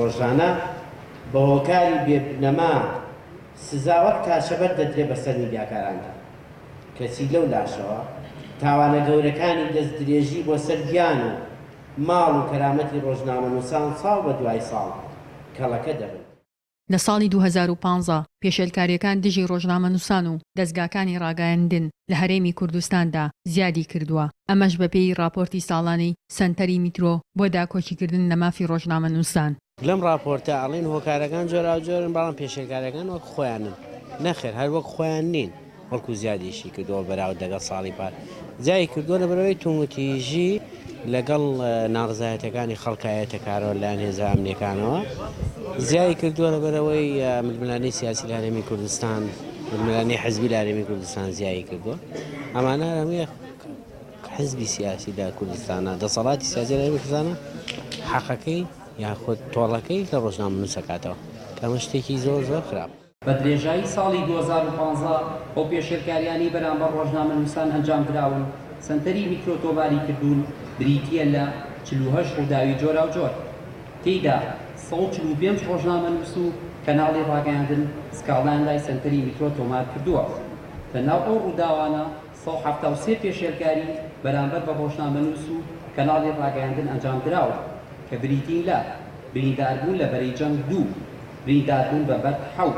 ڕۆژانە بە هۆکاری بێبنەما سزاوەک کاشەبەر دەدرێت بەسەر میدیاکاراندا کەچی لەو لاشەوە تاوانە گەورەکانی دەستدرێژی بۆ سەر گیان و ماڵ و کەرامەتی ڕۆژنامەنووسان ساڵ بە دوای ساڵ کەڵەکە دەبن. لە ساڵی 2015 پێشێلکاریەکان دژی ڕۆژنامەنووسان و دەستگاکانی ڕاگەیاندن لە هەرێمی کوردستاندا زیادی کردووە. ئەمەش بەپێی راپۆرتی ساڵانەی سەنتەری میترۆ بۆ داکۆچیکردن لە مافی ڕۆژنامەنووسان. لەم راپۆرتە ئەڵێن هۆکارەکان جۆراوجۆرن بەڵام پێشێلکاریەکان وەک خۆیانن نەخێر هەر وەک خۆیان نین وەڵکو زیادیشی کردەوە بەراورد لەگەڵ ساڵی پار جایی کردووە لەبەرەوەی توموتیژی لەگەڵ ناڕزایەتەکانی خەڵکایەتە کارەوە لایەن هێزە ئەمنیەکانەوە زیای کردووە لەبەرەوەی ململانەی سیاسی لە هەرێمی کوردستان ململانەی حزبی لە هەرێمی کوردستان زیایی کردووە ئەمانە هەمووی حزبی سیاسی لە کوردستانە دەسەڵاتی سیاسی لە هەرێمی کوردستانە حەقەکەی یاخود تۆڵەکەی لە ڕۆژنامەنووسەکاتەوە کەمە شتێکی زۆر زۆر خراپ. بە درێژایی ساڵی 2015 ئەو پێشێلکاریانی بەرامبەر ڕۆژنامەنووسان ئەنجام دراون سەنتەری میکرۆ تۆماری کردوون بریتیە لە 48 ڕووداوی جۆراوجۆر تێیدا 145 ڕۆژنامەنووس و کەناڵی ڕاگەیاندن سکاڵان لای سەنتەری میکرۆ تۆمار کردووە. لەناو ئەو ڕووداوانە 173 پێشێلکاری بەرامبەر بە ڕۆژنامەنووس و کەناڵی ڕاگەیاندن ئەنجام دراوە کە بریتین لە برینداربوون لە بەرەی جەنگ 2 برینداربوون بە بەرد 7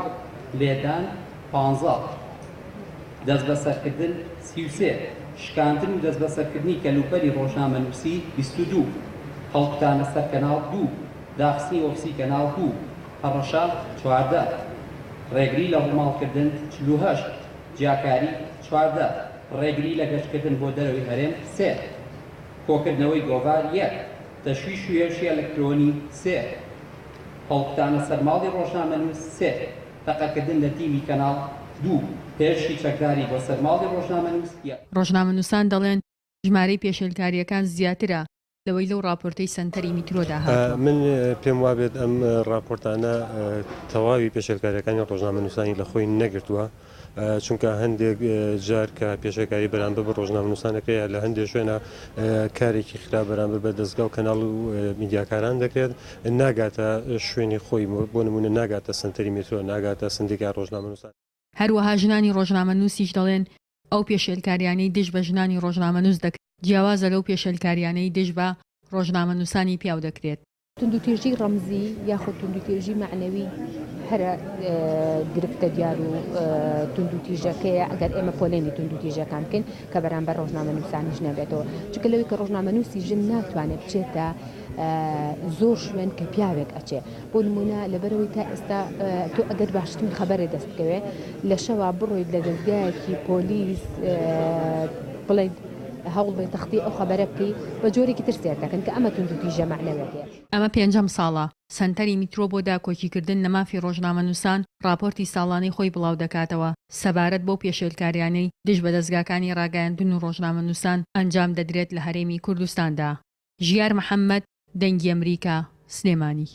لێدان 15 دەست بەسەرکردن 33 شکاندن و دەست بەسەرکردنی کەلوپەری ڕۆژنامەنووسی 22 هەڵقوتانە سەر کەناڵ 2 داخستنی ئۆفسی کەناڵ 2 هەڕەشە 14 ڕێگری لە ڕووماڵکردن 48 جیاکاری 14 ڕێگری لە گەشتکردن بۆ دەرەوەی هەرێم 3 کۆکردنەوەی گۆڤار 1 تەشویش و هێرشی ئەلەکترۆنی 3 هەڵقوتانە سەرماڵی ڕۆژنامەنووس 3 تەقەکردن لە تیمی کەناڵ 2 هێرشی چەکداری بۆ سەرماڵی ڕۆژنامەنووس 1. ڕۆژنامەنووسان دەڵێن ژمارەی پێشێلکاریەکان زیاترە لەوەی لەو راپۆرتەی سەنتەری میترۆدا هاتووە. من پێم وابێت ئەم راپۆرتانە تەواوی پێشێلکاریەکانی ڕۆژنامەنووسانی لە خۆی نەگرتووە چونکە هەندێک جار کە پێشێلکاری بەرامبەر بە ڕۆژنامەنووسان دەکرێت لە هەندێک شوێنە کارێکی خراپ بەرامبەر بە دەستگا و کەناڵ و میدیاکاران دەکرێت ناگاتە شوێنی خۆی بۆ نمونە ناگاتە سەنتەری میترۆ ناگاتە سندیکای ڕۆژنامەنووسان. هەروەها ژنانی ڕۆژنامەنووسیش دەڵێن ئەو پێشێلکاریانەی دژ بە ژنانی ڕۆژنامەنووس دەکرێت جیاوازە لەو پێشێلکاریانەی دژ بە ڕۆژنامەنووسانی پیاو دەکرێت. توندوتێژی ڕەمزی یاخود توندوتێژی معنەوی هەرە گرفتە دیار و توندوتیژەکەیە ئەگەر ئێمە پۆلێنی توندوتیژەکان بکەین کە بەرامبەر ڕۆژنامەنووسانیش نەبێتەوە چونکە لەوەی کە ڕۆژنامەنووسی ژن ناتوانێت بچێتە زۆر شوێن کە پیاوێک ئەچێ بۆ نمونە لەبەرەوەی تا ئێستا تۆ ئەگەر باشترین خەبەرێ دەست بکەوێ لە شەوا بڕۆیت لە دەستگایەکی پۆلیس بڵێیت هەوڵ بێت تەختی ئەو خەبەرە بکەی بە جۆرێکی تر سێر دەکەن کە ئەمە توندوتیژە معنەوێتێ. ئەمە پێنجەم ساڵە سەنتەری میترۆ بۆ داکۆچیکردن لە مافی ڕۆژنامەنووسان راپۆرتی ساڵانەی خۆی بڵاو دەکاتەوە سەبارەت بۆ پێشێلکاریانەی دژ بە دەستگاکانی ڕاگەیاندن و ڕۆژنامەنووسان ئەنجام دەدرێت لە هەرێمی کوردستاندا. ژیار محەممەد دەنگی ئەمریکا سلێمانی.